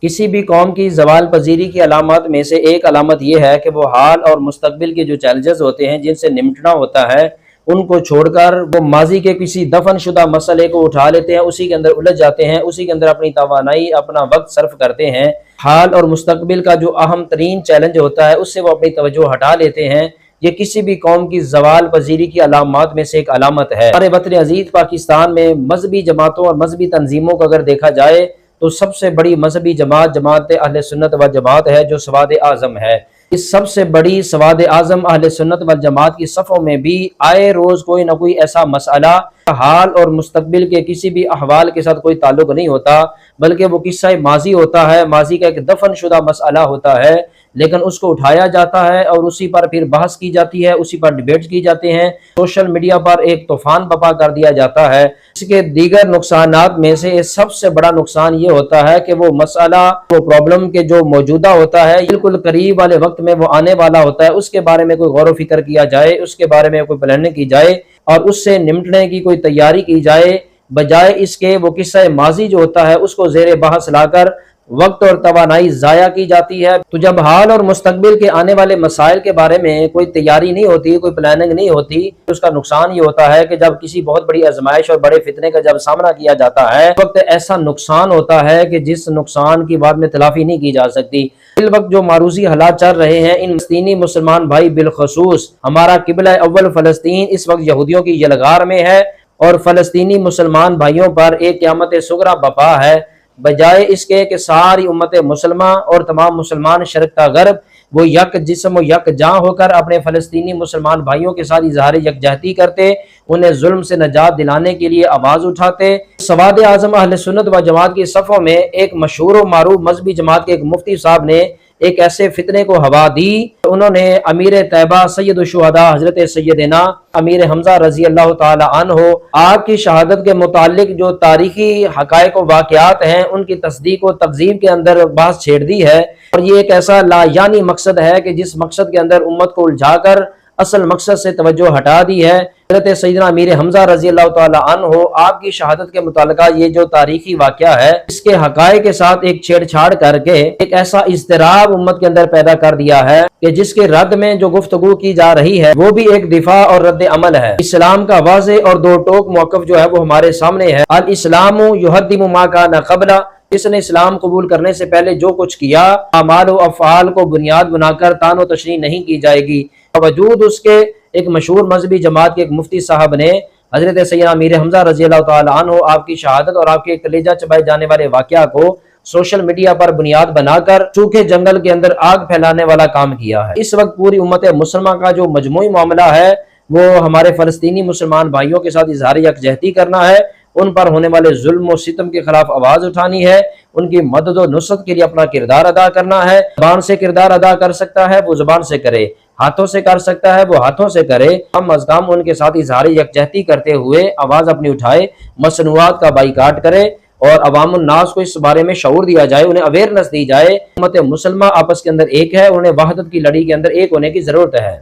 کسی بھی قوم کی زوال پذیری کی علامات میں سے ایک علامت یہ ہے کہ وہ حال اور مستقبل کے جو چیلنجز ہوتے ہیں جن سے نمٹنا ہوتا ہے ان کو چھوڑ کر وہ ماضی کے کسی دفن شدہ مسئلے کو اٹھا لیتے ہیں، اسی کے اندر الجھ جاتے ہیں، اسی کے اندر اپنی توانائی اپنا وقت صرف کرتے ہیں۔ حال اور مستقبل کا جو اہم ترین چیلنج ہوتا ہے اس سے وہ اپنی توجہ ہٹا لیتے ہیں۔ یہ کسی بھی قوم کی زوال پذیری کی علامات میں سے ایک علامت ہے۔ ہمارے وطن عزیز پاکستان میں مذہبی جماعتوں اور مذہبی تنظیموں کو اگر دیکھا جائے تو سب سے بڑی مذہبی جماعت اہل سنت و جماعت ہے جو سواد اعظم ہے۔ اس سب سے بڑی سواد اعظم اہل سنت و جماعت کی صفوں میں بھی آئے روز کوئی نہ کوئی ایسا مسئلہ حال اور مستقبل کے کسی بھی احوال کے ساتھ کوئی تعلق نہیں ہوتا، بلکہ وہ قصہ ماضی ہوتا ہے، ماضی کا ایک دفن شدہ مسئلہ ہوتا ہے، لیکن اس کو اٹھایا جاتا ہے اور اسی پر پھر بحث کی جاتی ہے، اسی پر ڈیبیٹ کی جاتے ہیں، سوشل میڈیا پر ایک طوفان بپا کر دیا جاتا ہے۔ اس کے دیگر نقصانات میں سے سب سے بڑا نقصان یہ ہوتا ہے کہ وہ مسئلہ وہ پرابلم کے جو موجودہ ہوتا ہے بالکل قریب والے وقت میں وہ آنے والا ہوتا ہے، اس کے بارے میں کوئی غور و فکر کیا جائے، اس کے بارے میں کوئی پلاننگ کی جائے اور اس سے نمٹنے کی کوئی تیاری کی جائے، بجائے اس کے وہ قصہ ماضی جو ہوتا ہے اس کو زیر بحث لا کر وقت اور توانائی ضائع کی جاتی ہے۔ تو جب حال اور مستقبل کے آنے والے مسائل کے بارے میں کوئی تیاری نہیں ہوتی، کوئی پلاننگ نہیں ہوتی، اس کا نقصان یہ ہوتا ہے کہ جب کسی بہت بڑی آزمائش اور بڑے فتنے کا جب سامنا کیا جاتا ہے اس وقت ایسا نقصان ہوتا ہے کہ جس نقصان کی بعد میں تلافی نہیں کی جا سکتی۔ اس وقت جو معروضی حالات چل رہے ہیں، ان فلسطینی مسلمان بھائی بالخصوص ہمارا قبلہ اول فلسطین اس وقت یہودیوں کی یلغار میں ہے اور فلسطینی مسلمان بھائیوں پر ایک قیامت صغریٰ بپا ہے، بجائے اس کے کہ ساری امت مسلمہ اور تمام مسلمان شرق تا غرب وہ یک جسم و یک جاں ہو کر اپنے فلسطینی مسلمان بھائیوں کے ساتھ اظہار یکجہتی کرتے، انہیں ظلم سے نجات دلانے کے لیے آواز اٹھاتے۔ سواد اعظم اہل سنت و جماعت کی صفوں میں ایک مشہور و معروف مذہبی جماعت کے ایک مفتی صاحب نے ایک ایسے فتنے کو ہوا دی، انہوں نے امیر طیبہ سید الشہداء حضرت سیدنا امیر حمزہ رضی اللہ تعالی عنہ آپ کی شہادت کے متعلق جو تاریخی حقائق و واقعات ہیں ان کی تصدیق و تکذیب کے اندر بحث چھیڑ دی ہے، اور یہ ایک ایسا لا یعنی مقصد ہے کہ جس مقصد کے اندر امت کو الجھا کر اصل مقصد سے توجہ ہٹا دی ہے۔ حضرت سیدنا امیر حمزہ رضی اللہ تعالی عنہ آپ کی شہادت کے متعلقہ یہ جو تاریخی واقعہ ہے اس کے حقائق کے ساتھ ایک چھیڑ چھاڑ کر کے ایک ایسا اضطراب امت کے اندر پیدا کر دیا ہے کہ جس کے رد میں جو گفتگو کی جا رہی ہے وہ بھی ایک دفاع اور رد عمل ہے۔ اسلام کا واضح اور دو ٹوک موقف جو ہے وہ ہمارے سامنے ہے۔ الاسلام یہدم ما کان قبل، جس نے اسلام قبول کرنے سے پہلے جو کچھ کیا اعمال و افعال کو بنیاد بنا کر تان و تشریح نہیں کی جائے گی۔ باوجود اس کے ایک مشہور مذہبی جماعت کے ایک مفتی صاحب نے حضرت سیدنا امیر حمزہ رضی اللہ تعالی عنہ آپ کی شہادت اور آپ کے کلیجہ چبائے جانے والے واقعہ کو سوشل میڈیا پر بنیاد بنا کر چوکھے جنگل کے اندر آگ پھیلانے والا کام کیا ہے۔ اس وقت پوری امت مسلمہ کا جو مجموعی معاملہ ہے وہ ہمارے فلسطینی مسلمان بھائیوں کے ساتھ اظہار یکجہتی کرنا ہے، ان پر ہونے والے ظلم و ستم کے خلاف آواز اٹھانی ہے، ان کی مدد و نصرت کے لیے اپنا کردار ادا کرنا ہے۔ زبان سے کردار ادا کر سکتا ہے وہ زبان سے کرے، ہاتھوں سے کر سکتا ہے وہ ہاتھوں سے کرے۔ ہم از کم ان کے ساتھ اظہار یکجہتی کرتے ہوئے آواز اپنی اٹھائے، مصنوعات کا بائیکاٹ کرے اور عوام الناس کو اس بارے میں شعور دیا جائے، انہیں اویئرنس دی جائے۔ امت مسلمہ آپس کے اندر ایک ہے، انہیں وحدت کی لڑی کے اندر ایک ہونے کی ضرورت ہے۔